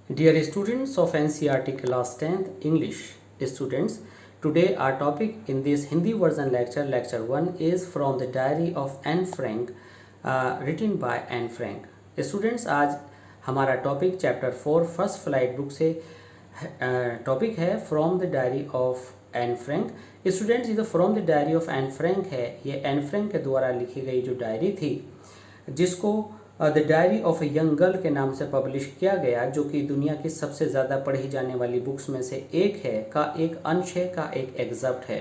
Dear students of NCERT class 10th English students, today our topic in this Hindi version lecture 1 is from the diary of Anne Frank written by Anne Frank. Students, आज हमारा topic chapter 4 first flight book से topic है from the diary of Anne Frank. Students, ये जो from the diary of Anne Frank है, ये Anne Frank के द्वारा लिखी गई जो डायरी थी, जिसको the diary of a young girl के नाम से पब्लिश किया गया, जो कि दुनिया की सबसे ज़्यादा पढ़ी जाने वाली बुक्स में से एक है, का एक अंश है, का एक एग्जैप्ट है.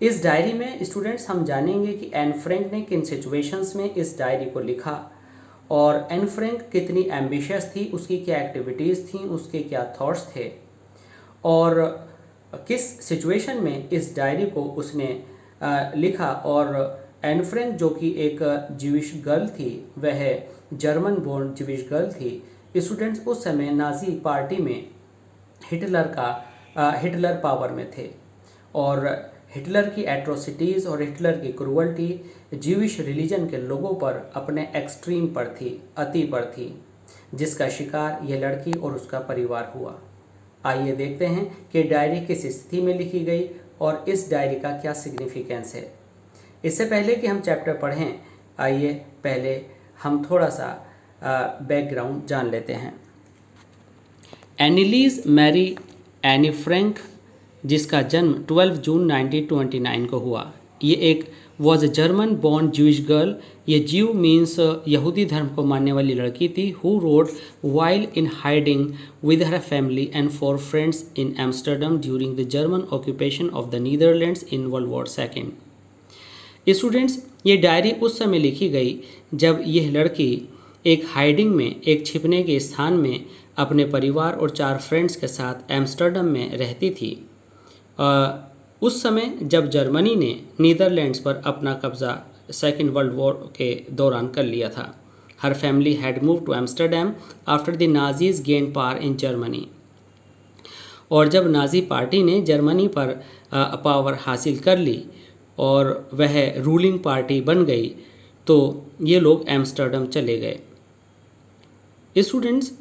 इस डायरी में स्टूडेंट्स हम जानेंगे कि एन फ्रैंक ने किन सिचुएशंस में इस डायरी को लिखा और एन फ्रैंक कितनी एम्बिशियस थी, उसकी क्या एक्टिविटीज़ थी, उसके क्या थॉट्स थे और किस सिचुएशन में इस डायरी को उसने लिखा. और एन फ्रैंक जो कि एक ज्यूइश गर्ल थी, वह जर्मन बोर्न ज्यूइश गर्ल थी. स्टूडेंट्स, उस समय नाजी पार्टी में हिटलर पावर में थे और हिटलर की एट्रोसिटीज़ और हिटलर की क्रूअल्टी ज्यूइश रिलीजन के लोगों पर अपने एक्सट्रीम पर थी, अति पर थी, जिसका शिकार यह लड़की और उसका परिवार हुआ. आइए देखते हैं कि डायरी किस स्थिति में लिखी गई और इस डायरी का क्या सिग्निफिकेंस है. इससे पहले कि हम चैप्टर पढ़ें, आइए पहले हम थोड़ा सा बैकग्राउंड जान लेते हैं. एनिलीज मैरी एनी फ्रैंक, जिसका जन्म 12 जून 1929 को हुआ. ये एक was a German born Jewish girl. ये ज्यू मीन्स यहूदी धर्म को मानने वाली लड़की थी. Who wrote while in hiding with her family and 4 friends in Amsterdam during the German occupation of the Netherlands in world war second. Students, ये डायरी उस समय लिखी गई जब यह लड़की एक हाइडिंग में, एक छिपने के स्थान में अपने परिवार और 4 फ्रेंड्स के साथ एम्स्टर्डम में रहती थी. उस समय जब जर्मनी ने नीदरलैंड्स पर अपना कब्ज़ा सेकेंड वर्ल्ड वॉर के दौरान कर लिया था. Her family had move to Amsterdam after the Nazis gain power in Germany. और जब नाजी पार्टी ने जर्मनी पर पावर हासिल कर ली और वह रूलिंग पार्टी बन गई, तो ये लोग एम्स्टर्डम चले गए. Students,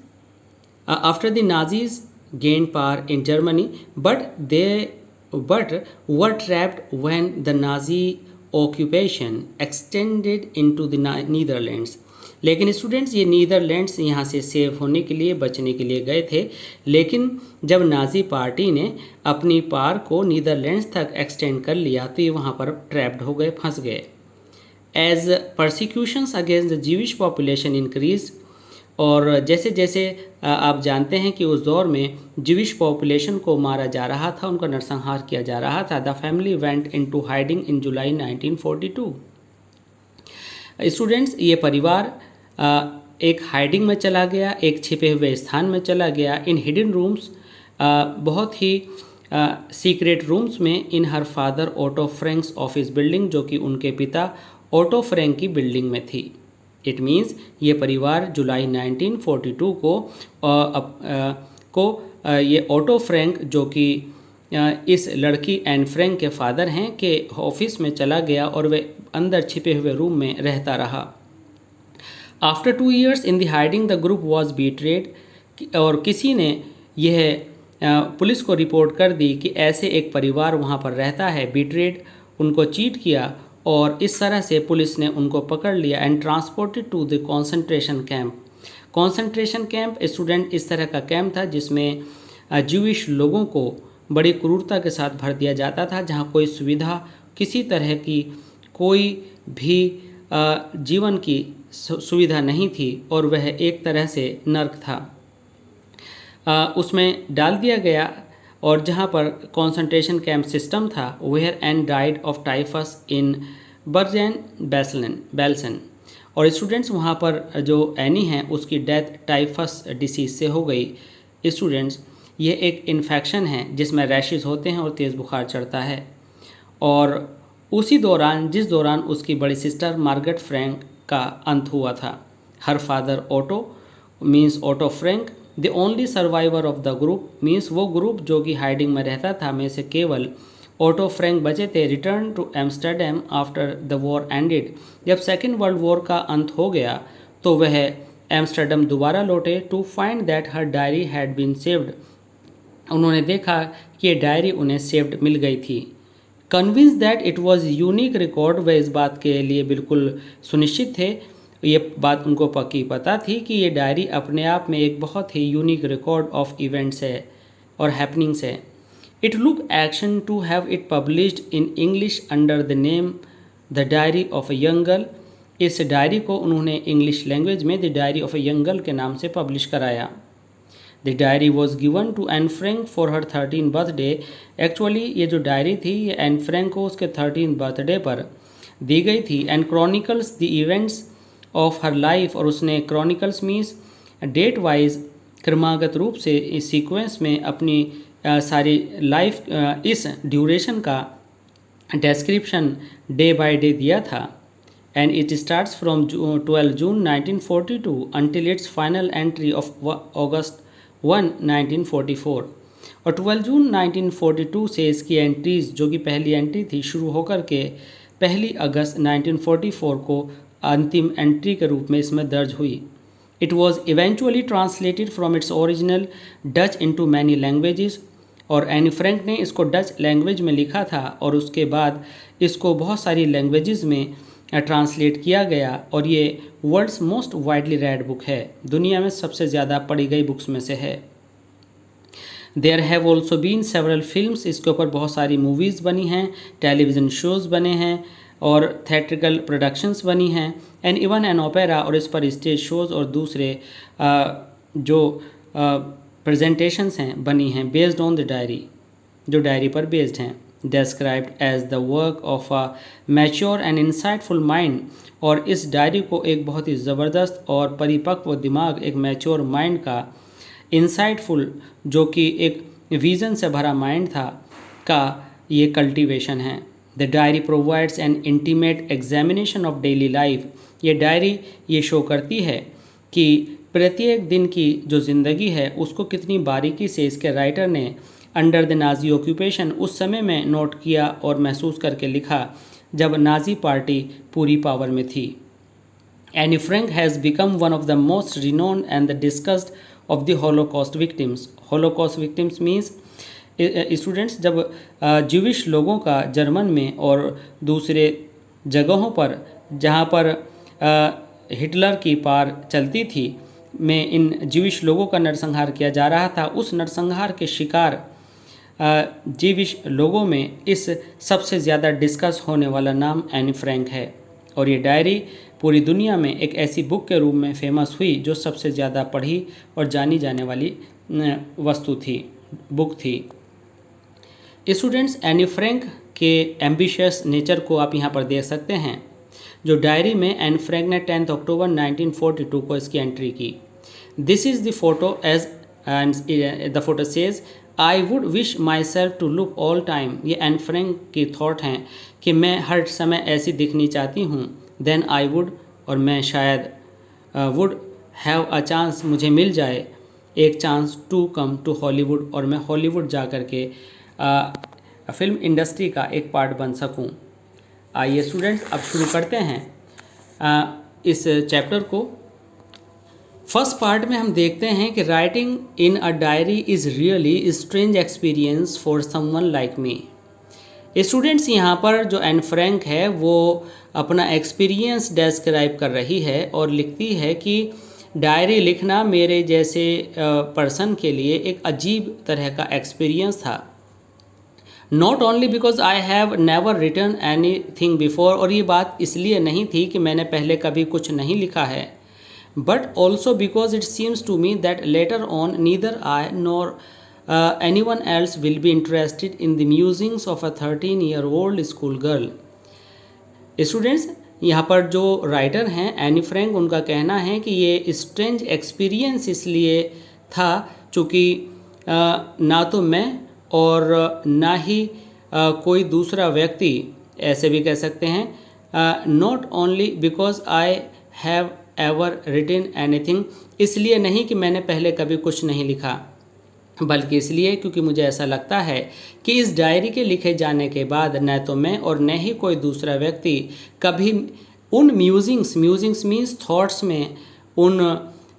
after the Nazis gain power in Germany but were trapped when the Nazi occupation extended into the Netherlands. लेकिन स्टूडेंट्स, ये नीदरलैंड्स यहाँ से सेव होने के लिए, बचने के लिए गए थे, लेकिन जब नाजी पार्टी ने अपनी पार को नीदरलैंड्स तक एक्सटेंड कर लिया तो ये वहाँ पर ट्रैप्ड हो गए, फंस गए. As persecutions against the Jewish population increase, और जैसे जैसे आप जानते हैं कि उस दौर में ज्यूइश पॉपुलेशन को मारा जा रहा था, उनका नरसंहार किया जा रहा था. The family went into hiding in July 1942. Students, ये परिवार एक हाइडिंग में चला गया, एक छिपे हुए स्थान में चला गया. इन हिडन रूम्स, बहुत ही सीक्रेट रूम्स में. In her father Otto Frank's office building, जो कि उनके पिता ओटो फ्रैंक की बिल्डिंग में थी. इट मीन्स ये परिवार जुलाई 1942 को ये ओटो फ्रैंक, जो कि इस लड़की एन फ्रैंक के फादर हैं, के ऑफिस में चला गया और वे अंदर छिपे हुए रूम में रहता रहा. After 2 years in the hiding the group was betrayed, और किसी ने यह पुलिस को रिपोर्ट कर दी कि ऐसे एक परिवार वहाँ पर रहता है. बीट्रेड, उनको चीट किया, और इस तरह से पुलिस ने उनको पकड़ लिया and transported to the concentration camp. Concentration camp student इस तरह का कैंप था जिसमें ज्यूइश लोगों को बड़ी क्रूरता के साथ भर दिया जाता था, जहाँ कोई सुविधा, किसी तरह की कोई भी जीवन की सुविधा नहीं थी और वह एक तरह से नर्क था. उसमें डाल दिया गया, और जहाँ पर कॉन्सेंट्रेशन कैंप सिस्टम था, where Anne died of typhus in Bergen Belsen. और स्टूडेंट्स, वहाँ पर जो एनी हैं उसकी डेथ टाइफस डिसीज़ से हो गई. स्टूडेंट्स, ये एक इन्फेक्शन है जिसमें रैशेस होते हैं और तेज़ बुखार चढ़ता है. और उसी दौरान, जिस दौरान उसकी बड़ी सिस्टर मार्गरेट फ्रैंक का अंत हुआ था. Her father Otto means Otto Frank, the only survivor of the group means वो ग्रुप जो कि हाइडिंग में रहता था में से केवल ओटो फ्रैंक बचे थे. Return to Amsterdam after the war ended. जब सेकेंड वर्ल्ड वॉर का अंत हो गया तो वह एम्स्टर्डम दोबारा लौटे to find that her diary had been saved. उन्होंने देखा कि ये डायरी उन्हें सेव्ड मिल गई थी। Convince that it was unique record, वह इस बात के लिए बिल्कुल सुनिश्चित थे, ये बात उनको पक्की पता थी कि ये डायरी अपने आप में एक बहुत ही यूनिक रिकॉर्ड ऑफ इवेंट्स है और हैपनिंग्स है। It look action to have it published in English under the name the diary of a young girl. इस डायरी को उन्होंने इंग्लिश लैंग्वेज में the diary of a young girl के नाम से पब्लिश कराया। The diary was given to Anne Frank for her 13 birthday. Actually ये जो डायरी थी ये एन फ्रैंक को उसके 13 बर्थडे पर दी गई थी। And chronicles the events of her life, और उसने क्रॉनिकल्स मीन्स डेट वाइज क्रमागत रूप से इस सीक्वेंस में अपनी सारी लाइफ इस ड्यूरेशन का डिस्क्रिप्शन डे बाय डे दिया था। And it starts from 12 June 1942 until its final entry of August 1, 1944। और 12 जून 1942 से इसकी एंट्रीज, जो कि पहली एंट्री थी, शुरू होकर के 1 अगस्त 1944 को अंतिम एंट्री के रूप में इसमें दर्ज हुई। It was eventually translated from its original Dutch into many languages, और एनी फ्रैंक ने इसको डच लैंग्वेज में लिखा था और उसके बाद इसको बहुत सारी लैंग्वेजेस में ट्रांसलेट किया गया, और ये world's most widely read book है, दुनिया में सबसे ज़्यादा पढ़ी गई बुक्स में से है। There have also been several films, इसके ऊपर बहुत सारी मूवीज़ बनी हैं, टेलीविज़न शोज़ बने हैं और थिएट्रिकल प्रोडक्शंस बनी हैं, एंड इवन एन ओपेरा, और इस पर स्टेज शोज़ और दूसरे जो प्रेजेंटेशंस हैं बनी हैं बेस्ड ऑन द डायरी, जो डायरी पर बेस्ड हैं। described as the work of a mature and insightful mind, और इस डायरी को एक बहुत ही ज़बरदस्त और परिपक्व दिमाग, एक मैच्योर माइंड का, इंसाइटफुल जो कि एक विज़न से भरा माइंड था, का ये कल्टीवेशन है। The diary provides N intimate examination of daily life. ये डायरी ये शो करती है कि प्रत्येक दिन की जो ज़िंदगी है उसको कितनी बारीकी से इसके राइटर ने अंडर द नाजी ऑक्यूपेशन उस समय में नोट किया और महसूस करके लिखा जब नाजी पार्टी पूरी पावर में थी। Anne Frank has become one of the most renowned and the discussed of the Holocaust victims. Holocaust victims means students, जब ज्यूविश लोगों का जर्मन में और दूसरे जगहों पर जहाँ पर हिटलर की पार चलती थी में इन ज्यूविश लोगों का नरसंहार किया जा रहा था, उस नरसंहार के शिकार ज्यूविश लोगों में इस सबसे ज़्यादा डिस्कस होने वाला नाम एनी फ्रैंक है। और ये डायरी पूरी दुनिया में एक ऐसी बुक के रूप में फेमस हुई जो सबसे ज़्यादा पढ़ी और जानी जाने वाली वस्तु थी, बुक थी। स्टूडेंट्स, एनी फ्रैंक के एम्बिशियस नेचर को आप यहाँ पर देख सकते हैं। जो डायरी में एनी फ्रैंक ने 10 अक्टूबर 1942 को इसकी एंट्री की। This is the photo as and the photo says I would wish myself to look all time. ये एनी फ्रैंक की थॉट हैं कि मैं हर समय ऐसी दिखनी चाहती हूँ। देन आई वुड, और मैं शायद वुड हैव अ चांस, मुझे मिल जाए एक chance to come to Hollywood, और मैं हॉलीवुड जा कर के फिल्म इंडस्ट्री का एक पार्ट बन सकूं। आइए स्टूडेंट्स, अब शुरू करते हैं इस चैप्टर को। फर्स्ट पार्ट में हम देखते हैं कि writing in a diary is really strange experience for someone like me. Students, यहाँ पर जो एन फ्रैंक है वो अपना एक्सपीरियंस डिस्क्राइब कर रही है और लिखती है कि डायरी लिखना मेरे जैसे पर्सन के लिए एक अजीब तरह का एक्सपीरियंस था। Not only because I have never written anything before, और ये बात इसलिए नहीं थी कि मैंने पहले कभी कुछ नहीं लिखा है, but also because it seems to me that later on neither I nor anyone else will be interested in the musings of a 13-year-old school girl। Students, यहाँ पर जो राइटर हैं एनी फ्रैंक, उनका कहना है कि ये स्ट्रेंज एक्सपीरियंस इसलिए था चूँकि ना तो मैं और ना ही कोई दूसरा व्यक्ति, ऐसे भी कह सकते हैं, not only because I have ever written anything, इसलिए नहीं कि मैंने पहले कभी कुछ नहीं लिखा, बल्कि इसलिए क्योंकि मुझे ऐसा लगता है कि इस डायरी के लिखे जाने के बाद न तो मैं और न ही कोई दूसरा व्यक्ति कभी उन म्यूजिंग्स मीन्स थॉट्स में, उन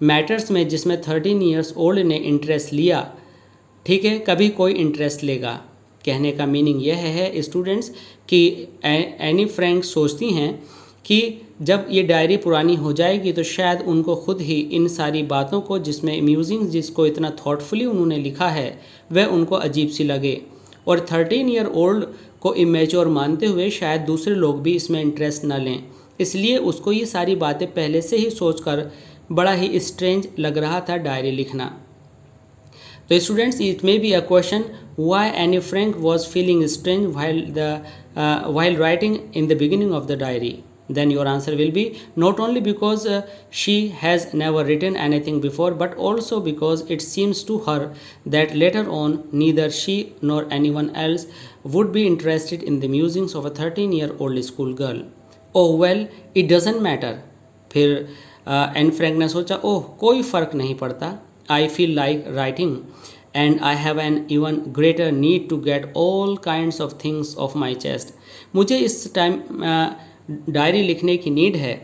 मैटर्स में जिसमें 13 ईयर्स ओल्ड ने इंटरेस्ट लिया, ठीक है, कभी कोई इंटरेस्ट लेगा। कहने का मीनिंग यह है स्टूडेंट्स कि एनी फ्रैंक सोचती हैं कि जब ये डायरी पुरानी हो जाएगी तो शायद उनको खुद ही इन सारी बातों को, जिसमें म्यूजिंग जिसको इतना थॉटफुली उन्होंने लिखा है, वह उनको अजीब सी लगे, और 13 ईयर ओल्ड को इमेच्योर मानते हुए शायद दूसरे लोग भी इसमें इंटरेस्ट न लें। इसलिए उसको ये सारी बातें पहले से ही सोचकर बड़ा ही स्ट्रेंज लग रहा था डायरी लिखना। तो students, it may be a question why Anne Frank was feeling strange while writing in the beginning of the diary. Then your answer will be not only because she has never written anything before, but also because it seems to her that later on neither she nor anyone else would be interested in the musings of a 13-year-old schoolgirl. Oh well, it doesn't matter. फिर Anne Frank ने सोचा, ओह कोई फ़र्क नहीं पड़ता, I feel like writing and I have an even greater need to get all kinds of things off my chest. मुझे इस time diary लिखने की नीड है,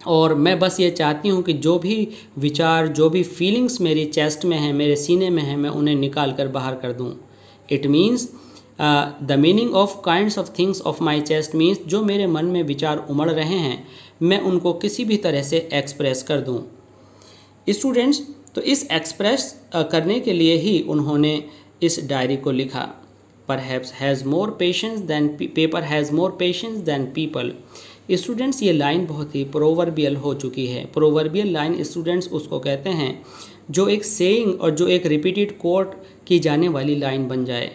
और मैं बस ये चाहती हूँ कि जो भी विचार, जो भी फीलिंग्स मेरी चेस्ट में हैं, मेरे सीने में हैं, मैं उन्हें निकाल कर बाहर कर दूँ। It means the meaning of kinds of things of my chest means जो मेरे मन में विचार उमड़ रहे हैं, मैं उनको किसी भी तरह से एक्सप्रेस कर दूँ। स्टूडेंट्स, तो इस एक्सप्रेस करने के लिए ही उन्होंने इस डायरी को लिखा। Perhaps has more patience than paper has more patience than people. Students, ये लाइन बहुत ही प्रोवर्बियल हो चुकी है। प्रोवर्बियल लाइन स्टूडेंट्स उसको कहते हैं जो एक सेइंग और जो एक रिपीटेड कोट की जाने वाली लाइन बन जाए।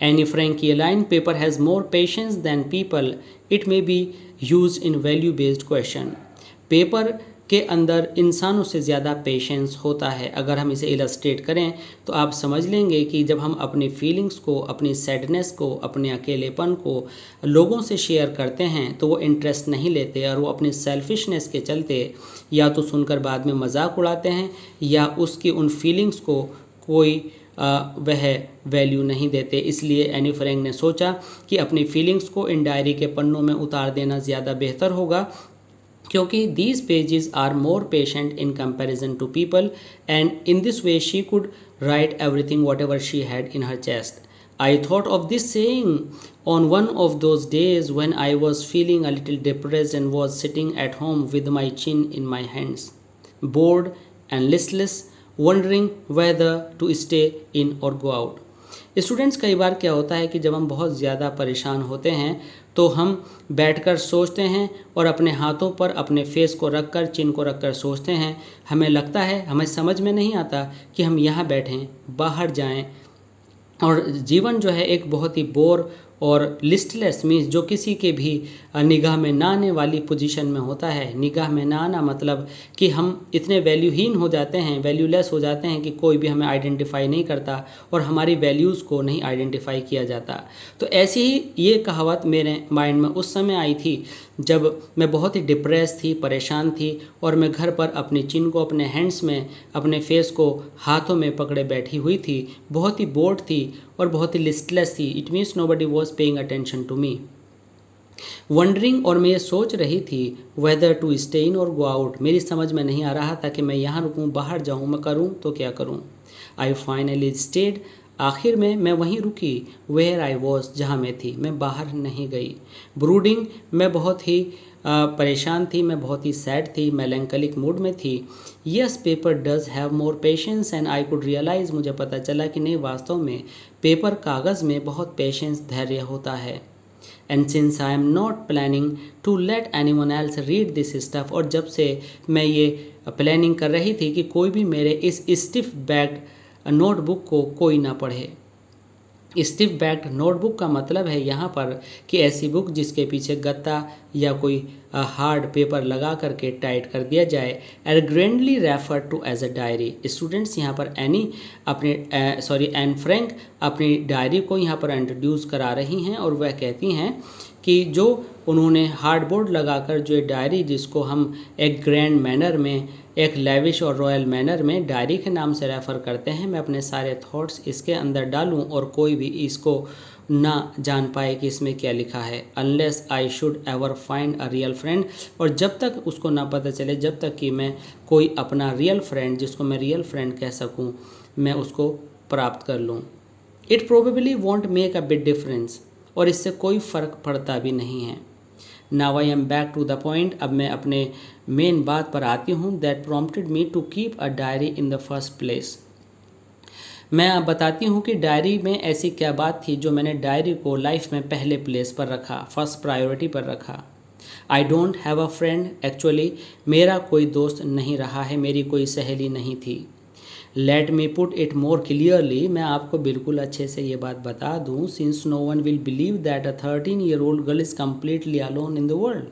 एनी फ्रैंक ये line, paper has more patience than people, it may be use in value based question. Paper के अंदर इंसानों से ज़्यादा पेशेंस होता है। अगर हम इसे इलस्ट्रेट करें तो आप समझ लेंगे कि जब हम अपनी फीलिंग्स को, अपनी सैडनेस को, अपने अकेलेपन को लोगों से शेयर करते हैं तो वो इंटरेस्ट नहीं लेते, और वो अपनी सेल्फिशनेस के चलते या तो सुनकर बाद में मजाक उड़ाते हैं या उसकी उन फीलिंग्स को कोई वह वैल्यू नहीं देते। इसलिए एनी फ्रैंक ने सोचा कि अपनी फीलिंग्स को इन डायरी के पन्नों में उतार देना ज़्यादा बेहतर होगा, क्योंकि these pages are more patient in comparison to people, and in this way she could write everything whatever she had in her chest. I thought of this saying on one of those days when I was feeling a little depressed and was sitting at home with my chin in my hands, bored and listless, wondering whether to stay in or go out. Students, कई बार क्या होता है कि जब हम बहुत ज़्यादा परेशान होते हैं तो हम बैठकर सोचते हैं और अपने हाथों पर अपने फेस को रखकर, चिन को रखकर सोचते हैं। हमें लगता है, हमें समझ में नहीं आता कि हम यहाँ बैठें, बाहर जाएं, और जीवन जो है एक बहुत ही बोर और लिस्टलेस मीन्स जो किसी के भी निगाह में ना आने वाली पोजीशन में होता है। निगाह में ना आना मतलब कि हम इतने वैल्यूहीन हो जाते हैं, वैल्यूलेस हो जाते हैं कि कोई भी हमें आइडेंटिफाई नहीं करता और हमारी वैल्यूज़ को नहीं आइडेंटिफाई किया जाता। तो ऐसी ही ये कहावत मेरे माइंड में उस समय आई थी जब मैं बहुत ही डिप्रेस थी, परेशान थी, और मैं घर पर अपनी चिन को अपने हैंड्स में, अपने फेस को हाथों में पकड़े बैठी हुई थी, बहुत ही बोर्ड थी और बहुत ही लिस्टलेस थी। It means nobody was paying attention to me. Wandering, और मैं ये सोच रही थी वेदर टू स्टे इन और गो आउट। मेरी समझ में नहीं आ रहा था कि मैं यहाँ रुकूँ, बाहर जाऊँ, मैं करूँ तो क्या करूँ। आई फाइनली स्टेड, आखिर में मैं वहीं रुकी। वेयर आई वॉज, जहाँ मैं थी, मैं बाहर नहीं गई। ब्रूडिंग, मैं बहुत ही परेशान थी, मैं बहुत ही सैड थी, मेलैंकलिक मूड में थी। Yes, paper does have more patience and I could realise, मुझे पता चला कि नहीं, वास्तव में पेपर, कागज़ में बहुत पेशेंस, धैर्य होता है। And since I am not planning to let anyone else read this stuff, और जब से मैं ये प्लानिंग कर रही थी कि कोई भी मेरे इस स्टिफ बैग्ड नोटबुक को कोई ना पढ़े। स्टिफ बैक्ड नोटबुक का मतलब है यहाँ पर कि ऐसी बुक जिसके पीछे गत्ता या कोई हार्ड पेपर लगा करके टाइट कर दिया जाए। And grandly refer to as a diary. Students, यहाँ पर एन फ्रैंक अपनी डायरी को यहाँ पर इंट्रोड्यूस करा रही हैं, और वह कहती हैं कि जो उन्होंने हार्डबोर्ड लगाकर जो डायरी, जिसको हम एक ग्रैंड मैनर में, एक लेविश और रॉयल मैनर में डायरी के नाम से रेफ़र करते हैं, मैं अपने सारे थॉट्स इसके अंदर डालूं और कोई भी इसको ना जान पाए कि इसमें क्या लिखा है, unless I should ever find a real friend, और जब तक उसको ना पता चले, जब तक कि मैं कोई अपना रियल फ्रेंड, जिसको मैं रियल फ्रेंड कह सकूं, मैं उसको प्राप्त कर लूं। It probably won't make a big difference, और इससे कोई फ़र्क पड़ता भी नहीं है। Now I am back to the point, अब मैं अपने मेन बात पर आती हूँ। That prompted me to keep a diary in the first place. मैं अब बताती हूँ कि डायरी में ऐसी क्या बात थी जो मैंने डायरी को लाइफ में पहले प्लेस पर रखा, फर्स्ट प्रायोरिटी पर रखा। I don't have a friend, actually मेरा कोई दोस्त नहीं रहा है, मेरी कोई सहेली नहीं थी। Let me put it more clearly, मैं आपको बिल्कुल अच्छे से ये बात बता दूँ। Since no one will believe that a 13-year-old girl is completely alone in the world,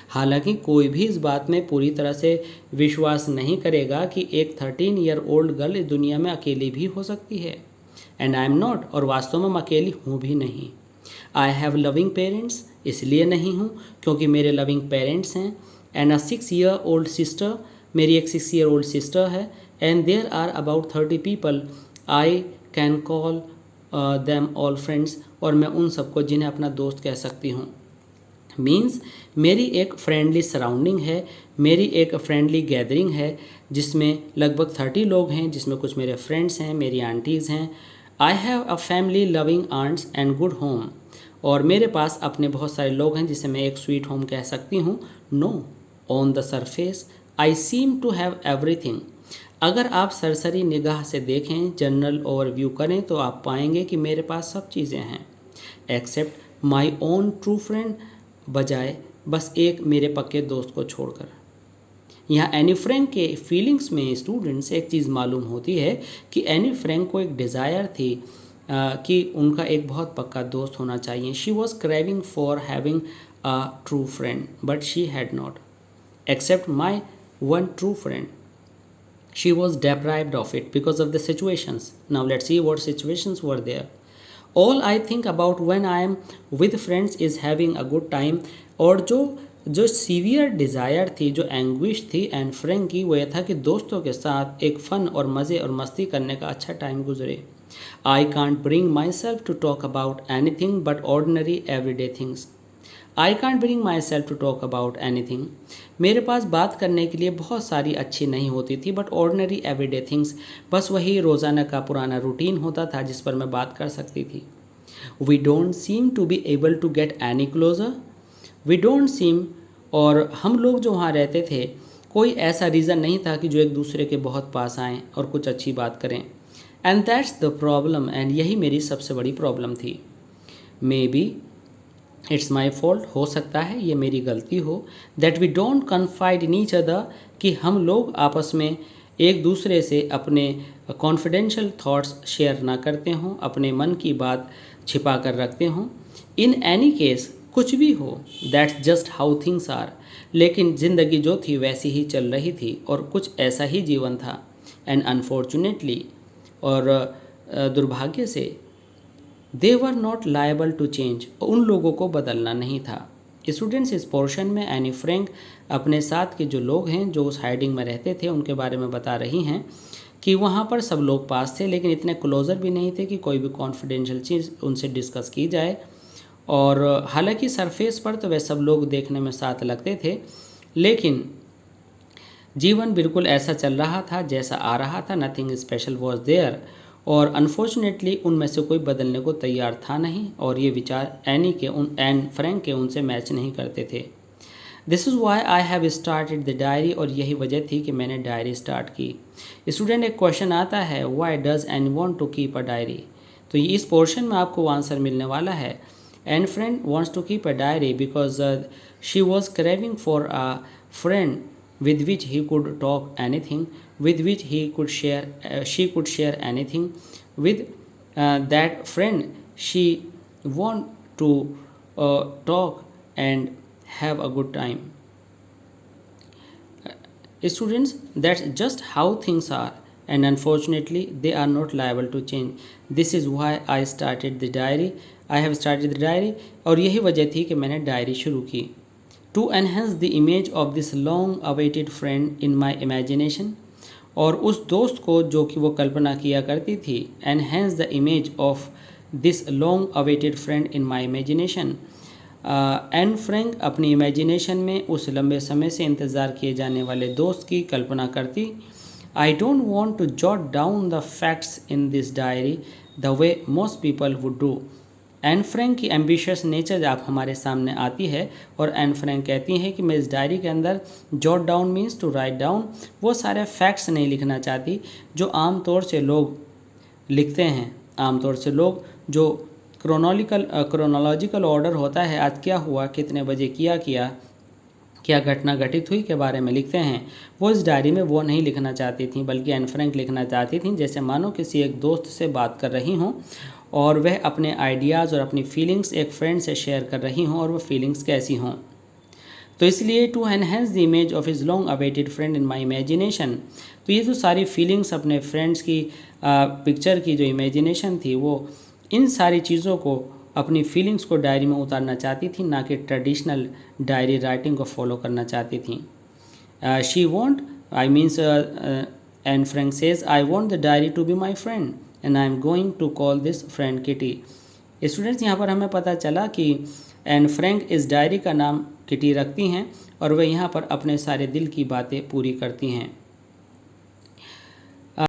हालांकि कोई भी इस बात में पूरी तरह से विश्वास नहीं करेगा कि एक 13-year-old गर्ल इस दुनिया में अकेली भी हो सकती है। एंड आई एम नॉट, और वास्तव में मैं अकेली हूँ भी नहीं। आई हैव लविंग पेरेंट्स, इसलिए नहीं हूँ क्योंकि मेरे लविंग पेरेंट्स हैं। एंड अ 6-year-old सिस्टर, मेरी एक 6-year-old सिस्टर है। And there are about 30 people I can call them all friends, और मैं उन सबको जिन्हें अपना दोस्त कह सकती हूँ। मीन्स मेरी एक फ्रेंडली सराउंडिंग है, मेरी एक फ्रेंडली गैदरिंग है जिसमें लगभग 30 लोग हैं, जिसमें कुछ मेरे फ्रेंड्स हैं, मेरी आंटीज़ हैं। I have a family loving aunts and good home, और मेरे पास अपने बहुत सारे लोग हैं जिसे मैं एक स्वीट होम कह सकती हूँ। No, on the surface I seem to have everything, अगर आप सरसरी निगाह से देखें, जनरल ओवरव्यू करें, तो आप पाएंगे कि मेरे पास सब चीज़ें हैं, except my own true friend, बजाय बस एक मेरे पक्के दोस्त को छोड़कर। यहाँ एनी फ्रैंक के फीलिंग्स में स्टूडेंट्स एक चीज़ मालूम होती है कि एनी फ्रैंक को एक डिज़ायर थी कि उनका एक बहुत पक्का दोस्त होना चाहिए। She was craving for having a true friend, but she had not, except my one true friend. She was deprived of it because of the situations. Now let's see what situations were there. All I think about when I am with friends is having a good time. और जो severe desire थी, जो anguish थी and Frank की, वो यह था कि दोस्तों के साथ एक फ़न और मज़े और मस्ती करने का अच्छा टाइम गुजरे। I can't bring myself to talk about anything but ordinary everyday things. I can't bring myself to talk about anything, मेरे पास बात करने के लिए बहुत सारी अच्छी नहीं होती थी, बट ऑर्डनरी एवरीडे थिंग्स, बस वही रोज़ाना का पुराना रूटीन होता था जिस पर मैं बात कर सकती थी। We don't seem to be able to get any closer, we don't seem, और हम लोग जो वहाँ रहते थे, कोई ऐसा रीज़न नहीं था कि जो एक दूसरे के बहुत पास आएँ और कुछ अच्छी बात करें। And that's the problem, and यही मेरी सबसे बड़ी प्रॉब्लम थी। Maybe it's my fault, हो सकता है ये मेरी गलती हो, that we don't confide in each other, कि हम लोग आपस में एक दूसरे से अपने कॉन्फिडेंशियल थॉट्स शेयर ना करते हों, अपने मन की बात छिपा कर रखते हों। इन एनी केस, कुछ भी हो, that's just how things are, लेकिन ज़िंदगी जो थी वैसी ही चल रही थी और कुछ ऐसा ही जीवन था। एंड अनफॉर्चुनेटली, और दुर्भाग्य से, they were not liable to change, उन लोगों को बदलना नहीं था। स्टूडेंट्स, इस पोर्शन में एनी फ्रैंक अपने साथ के जो लोग हैं जो उस हाइडिंग में रहते थे उनके बारे में बता रही हैं कि वहाँ पर सब लोग पास थे, लेकिन इतने क्लोज़र भी नहीं थे कि कोई भी कॉन्फिडेंशियल चीज़ उनसे डिस्कस की जाए। और हालांकि सरफेस पर तो वे सब लोग देखने में साथ लगते थे, लेकिन जीवन बिल्कुल ऐसा चल रहा था जैसा आ रहा था, नथिंग स्पेशल वॉज देयर। और अनफॉर्चुनेटली उनमें से कोई बदलने को तैयार था नहीं, और ये विचार एन फ्रैंक के उनसे मैच नहीं करते थे। This is why I have started the diary, और यही वजह थी कि मैंने डायरी स्टार्ट की। स्टूडेंट, एक क्वेश्चन आता है, why does Anne want to keep a diary? तो इस पोर्शन में आपको आंसर मिलने वाला है, Anne Frank wants to keep a diary because she was craving for a friend with which he could talk anything, with which she could share anything. With that friend, she want to talk and have a good time. Students, that's just how things are, and unfortunately they are not liable to change. This is why I have started the diary, और यही वजह थी कि मैंने diary शुरू की। To enhance the image of this long awaited friend in my imagination, और उस दोस्त को जो कि वो कल्पना किया करती थी, enhance the image of this long awaited friend in my imagination. Anne Frank अपनी इमेजिनेशन में उस लंबे समय से इंतज़ार किए जाने वाले दोस्त की कल्पना करती। I don't want to jot down the facts in this diary the way most people would do. Anne Frank की एम्बिशियस नेचर आप हमारे सामने आती है और एन फ्रैंक कहती हैं कि मैं इस डायरी के अंदर jot down means to write down, वो सारे फैक्ट्स नहीं लिखना चाहती जो आमतौर से लोग लिखते हैं। आमतौर से लोग जो क्रोनोलॉजिकल ऑर्डर होता है, आज क्या हुआ, कितने बजे क्या घटना घटित हुई के बारे में लिखते हैं, वो इस डायरी में वो नहीं लिखना चाहती थी, बल्कि एन फ्रैंक लिखना चाहती थी जैसे मानो किसी एक दोस्त से बात कर रही हों और वह अपने आइडियाज़ और अपनी फीलिंग्स एक फ्रेंड से शेयर कर रही हों और वो फीलिंग्स कैसी हों। तो इसलिए to enhance the image of his long awaited friend in my imagination, तो ये जो सारी फीलिंग्स अपने फ्रेंड्स की पिक्चर की जो इमेजिनेशन थी, वो इन सारी चीज़ों को अपनी फीलिंग्स को डायरी में उतारना चाहती थी, ना कि ट्रेडिशनल डायरी राइटिंग को फॉलो करना चाहती थी। She want I means Anne Frank says I want the diary to be my friend and I am going to call this friend Kitty. Students, यहाँ पर हमें पता चला कि एन फ्रैंक इस डायरी का नाम किटी रखती हैं और वह यहाँ पर अपने सारे दिल की बातें पूरी करती हैं।